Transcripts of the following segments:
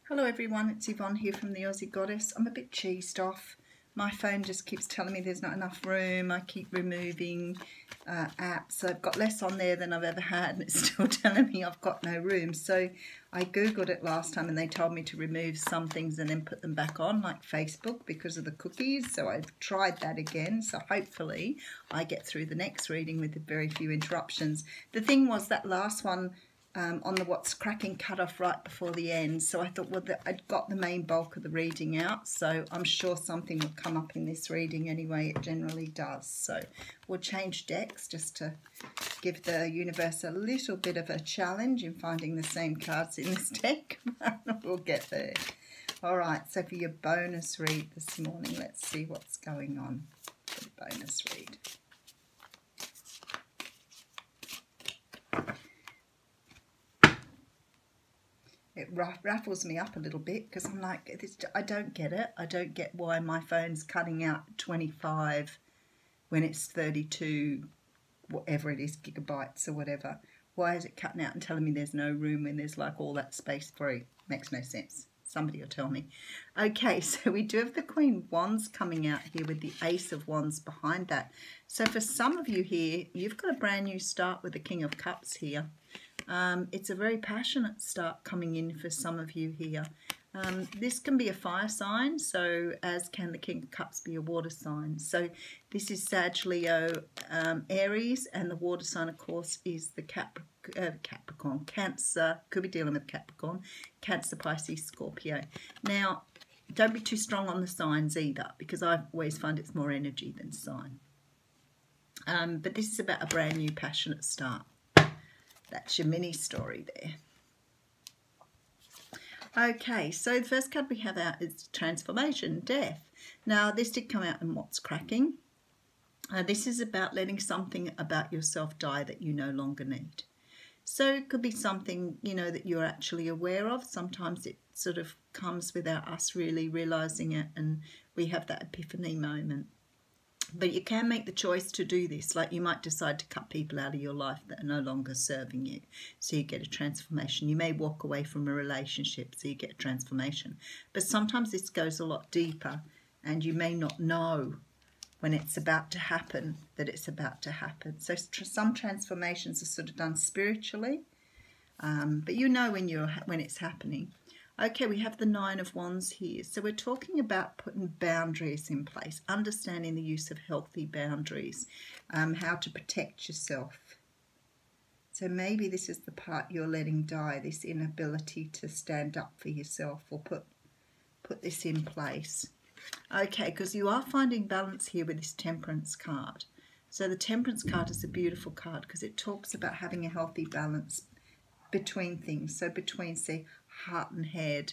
Hello everyone, it's Yvonne here from the Aussie Goddess. I'm a bit cheesed off. My phone just keeps telling me there's not enough room. I keep removing apps. I've got less on there than I've ever had and it's still telling me I've got no room. So I googled it last time and they told me to remove some things and then put them back on, like Facebook, because of the cookies. So I've tried that again. So hopefully I get through the next reading with very few interruptions. The thing was that last one on the What's Cracking cut off right before the end, so I thought, well, I'd got the main bulk of the reading out, so I'm sure something will come up in this reading anyway. It generally does. So we'll change decks just to give the universe a little bit of a challenge in finding the same cards in this deck. We'll get there. All right, so for your bonus read this morning, let's see what's going on for the bonus read. It raffles me up a little bit because I'm like, I don't get it. I don't get why my phone's cutting out 25 when it's 32, whatever it is, gigabytes or whatever. Why is it cutting out and telling me there's no room when there's like all that space free? Makes no sense. Somebody will tell me. Okay, so we do have the Queen of Wands coming out here with the Ace of Wands behind that. So for some of you here, you've got a brand new start with the King of Cups here. It's a very passionate start coming in for some of you here. This can be a fire sign, so as can the King of Cups be a water sign. So this is Sag, Leo, Aries, and the water sign, of course, is the Capricorn. Cancer, could be dealing with Capricorn, Cancer, Pisces, Scorpio. Now, don't be too strong on the signs either, because I always find it's more energy than sign. But this is about a brand new passionate start. That's your mini story there. Okay, so the first card we have out is Transformation, Death. Now, this did come out in What's Cracking. This is about letting something about yourself die that you no longer need. So it could be something, you know, that you're actually aware of. Sometimes it sort of comes without us really realizing it, and we have that epiphany moment. But you can make the choice to do this. Like, you might decide to cut people out of your life that are no longer serving you, so you get a transformation. You may walk away from a relationship, so you get a transformation. But sometimes this goes a lot deeper, and you may not know when it's about to happen that it's about to happen. So some transformations are sort of done spiritually, but you know when it's happening. Okay, we have the Nine of Wands here. So we're talking about putting boundaries in place, understanding the use of healthy boundaries, how to protect yourself. So maybe this is the part you're letting die, this inability to stand up for yourself or put this in place. Okay, because you are finding balance here with this Temperance card. So the Temperance card is a beautiful card because it talks about having a healthy balance between things. So between, say, heart and head,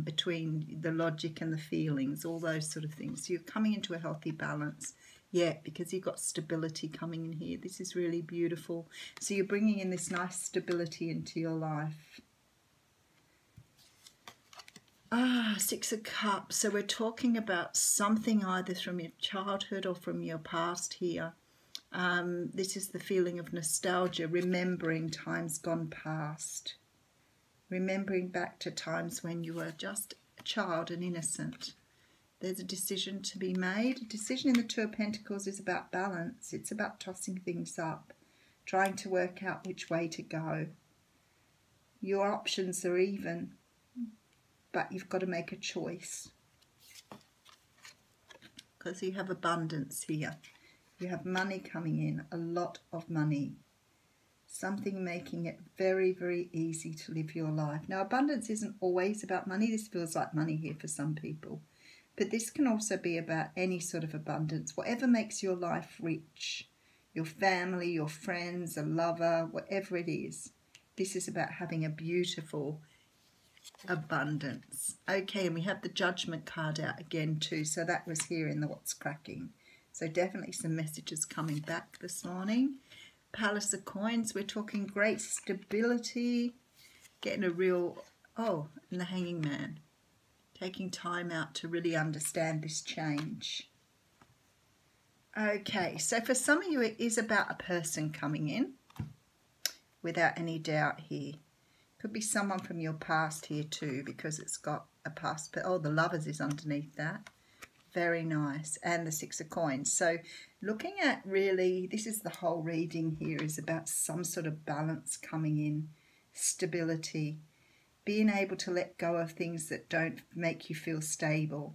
between the logic and the feelings, all those sort of things. So you're coming into a healthy balance, yeah, because you've got stability coming in here. This is really beautiful. So you're bringing in this nice stability into your life. Six of Cups. So we're talking about something either from your childhood or from your past here. This is the feeling of nostalgia, remembering times gone past. Remembering back to times when you were just a child and innocent. There's a decision to be made. A decision in the Two of Pentacles is about balance. It's about tossing things up, trying to work out which way to go. Your options are even, but you've got to make a choice. Because you have abundance here. You have money coming in, a lot of money. Something making it very, very easy to live your life. Now, abundance isn't always about money. This feels like money here for some people. But this can also be about any sort of abundance. Whatever makes your life rich. Your family, your friends, a lover, whatever it is. This is about having a beautiful abundance. Okay, and we have the Judgment card out again too. So that was here in the What's Cracking. So definitely some messages coming back this morning. Palace of Coins, we're talking great stability, getting a real, and the Hanging Man, taking time out to really understand this change. Okay, so for some of you it is about a person coming in, without any doubt here. Could be someone from your past here too, because it's got a past. But oh, the Lovers is underneath that. Very nice. And the Six of Coins. So looking at really, this is the whole reading here, is about some sort of balance coming in, stability, being able to let go of things that don't make you feel stable,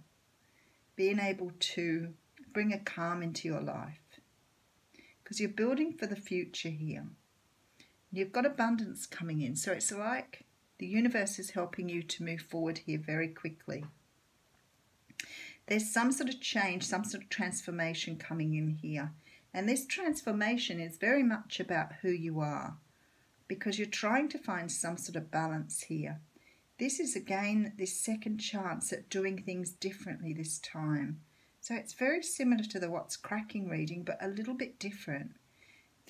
being able to bring a calm into your life, because you're building for the future here. You've got abundance coming in, so it's like the universe is helping you to move forward here very quickly. There's some sort of change, some sort of transformation coming in here, and this transformation is very much about who you are, because you're trying to find some sort of balance here. This is again this second chance at doing things differently this time. So it's very similar to the What's Cracking reading, but a little bit different.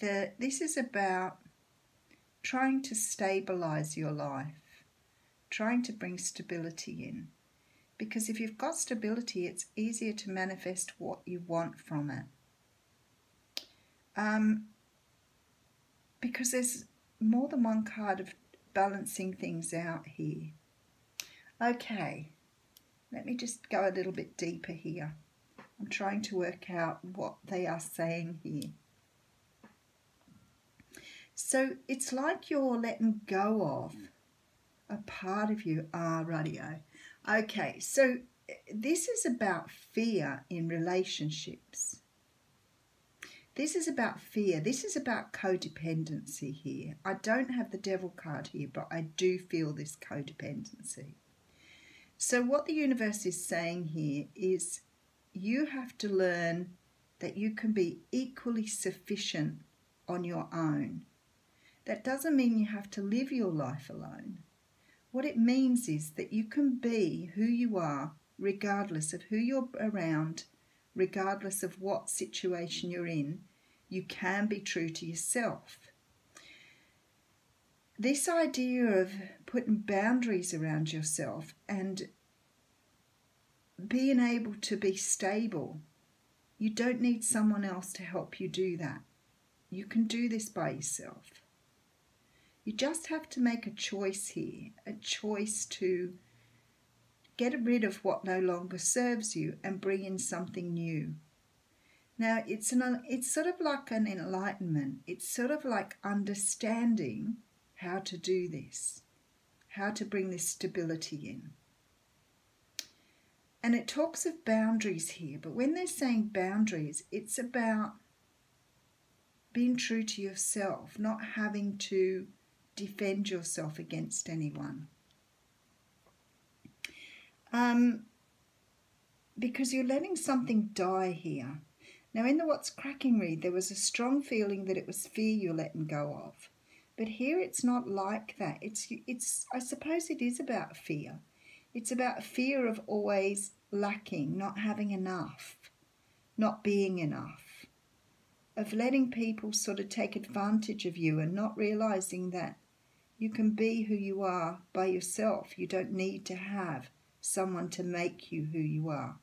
This is about trying to stabilize your life, trying to bring stability in. Because if you've got stability, it's easier to manifest what you want from it. Because there's more than one card of balancing things out here. Okay, let me just go a little bit deeper here. I'm trying to work out what they are saying here. So it's like you're letting go of a part of you. Radio. Okay, so this is about fear in relationships. This is about fear. This is about codependency here. I don't have the Devil card here, but I do feel this codependency. So what the universe is saying here is you have to learn that you can be equally sufficient on your own. That doesn't mean you have to live your life alone. What it means is that you can be who you are regardless of who you're around, regardless of what situation you're in. You can be true to yourself. This idea of putting boundaries around yourself and being able to be stable, you don't need someone else to help you do that. You can do this by yourself. You just have to make a choice here, a choice to get rid of what no longer serves you and bring in something new. Now, it's sort of like an enlightenment. It's sort of like understanding how to do this, how to bring this stability in. And it talks of boundaries here, but when they're saying boundaries, it's about being true to yourself, not having to defend yourself against anyone. Because you're letting something die here. Now in the What's Cracking read, there was a strong feeling that it was fear you're letting go of. But here it's not like that. I suppose it is about fear. It's about fear of always lacking, not having enough, not being enough, of letting people sort of take advantage of you and not realizing that you can be who you are by yourself. You don't need to have someone to make you who you are.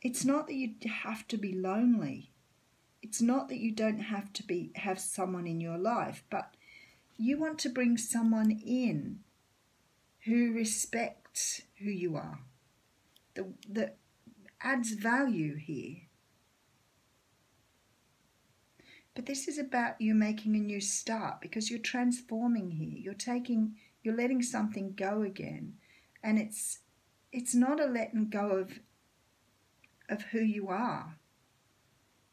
It's not that you have to be lonely. It's not that you don't have to have someone in your life, but you want to bring someone in who respects who you are, that adds value here. But this is about you making a new start, because you're transforming here. You're letting something go again, and it's not a letting go of who you are.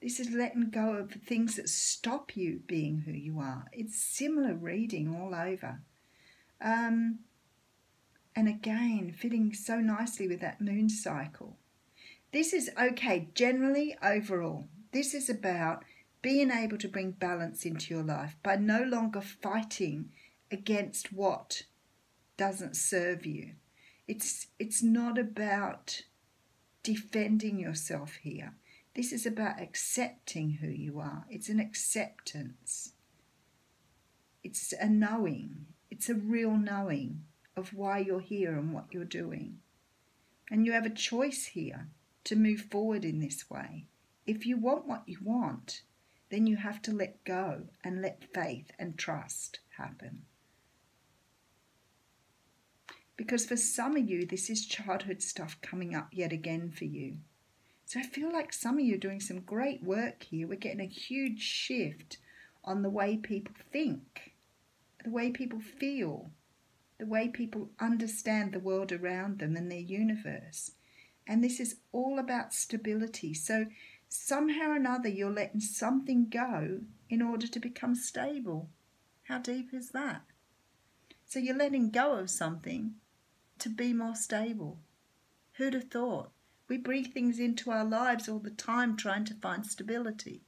This is letting go of things that stop you being who you are. It's similar reading all over. And again, fitting so nicely with that moon cycle. This is, okay, generally, overall, this is about being able to bring balance into your life by no longer fighting against what doesn't serve you. It's not about defending yourself here. This is about accepting who you are. It's an acceptance. It's a knowing. It's a real knowing of why you're here and what you're doing. And you have a choice here to move forward in this way. If you want what you want, then you have to let go and let faith and trust happen. Because for some of you, this is childhood stuff coming up yet again for you. So I feel like some of you are doing some great work here. We're getting a huge shift on the way people think, the way people feel, the way people understand the world around them and their universe. And this is all about stability. So somehow or another, you're letting something go in order to become stable. How deep is that? So you're letting go of something to be more stable. Who'd have thought? We bring things into our lives all the time trying to find stability.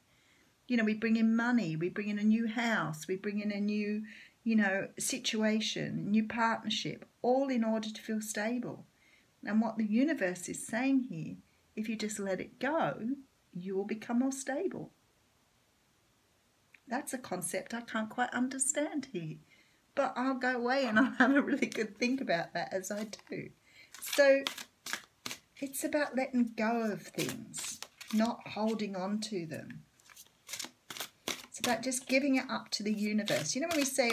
You know, we bring in money, we bring in a new house, we bring in a new, situation, new partnership, all in order to feel stable. And what the universe is saying here, if you just let it go, you will become more stable. That's a concept I can't quite understand here. But I'll go away and I'll have a really good think about that as I do. So it's about letting go of things, not holding on to them. It's about just giving it up to the universe. You know when we say,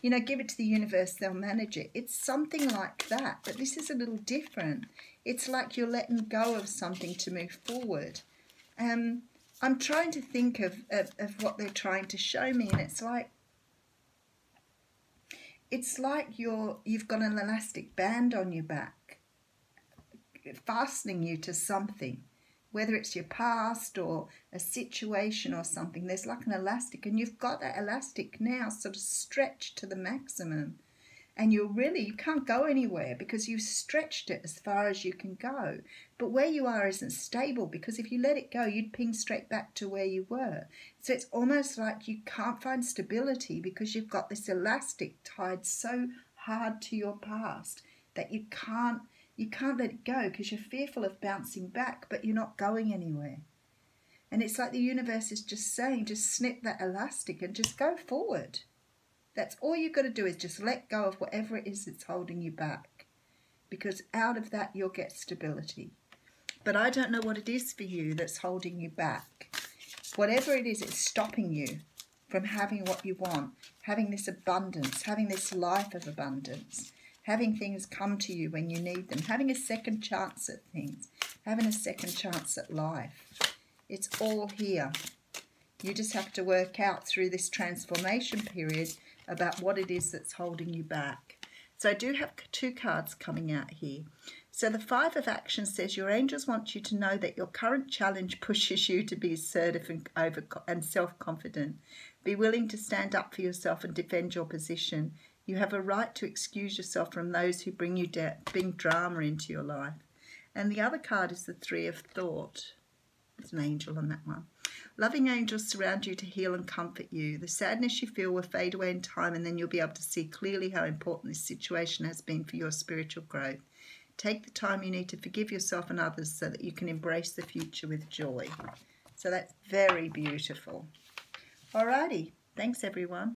give it to the universe, they'll manage it. It's something like that, but this is a little different. It's like you're letting go of something to move forward. I'm trying to think of what they're trying to show me, and it's like you've got an elastic band on your back, fastening you to something, whether it's your past or a situation or something. There's like an elastic, and you've got that elastic now sort of stretched to the maximum, and you can't go anywhere because you've stretched it as far as you can go. But where you are isn't stable, because if you let it go, you'd ping straight back to where you were. So it's almost like you can't find stability because you've got this elastic tied so hard to your past that you can't let it go because you're fearful of bouncing back, but you're not going anywhere. And it's like the universe is just saying, just snip that elastic and just go forward. That's all you've got to do, is just let go of whatever it is that's holding you back, because out of that you'll get stability. But I don't know what it is for you that's holding you back. Whatever it is, it's stopping you from having what you want, having this abundance, having this life of abundance, having things come to you when you need them, having a second chance at things, having a second chance at life. It's all here. You just have to work out through this transformation period about what it is that's holding you back. So I do have two cards coming out here. So the Five of Action says your angels want you to know that your current challenge pushes you to be assertive and self-confident. Be willing to stand up for yourself and defend your position. You have a right to excuse yourself from those who bring drama into your life. And the other card is the Three of Thought. There's an angel on that one. Loving angels surround you to heal and comfort you. The sadness you feel will fade away in time, and then you'll be able to see clearly how important this situation has been for your spiritual growth. Take the time you need to forgive yourself and others so that you can embrace the future with joy. So that's very beautiful. Alrighty. Thanks, everyone.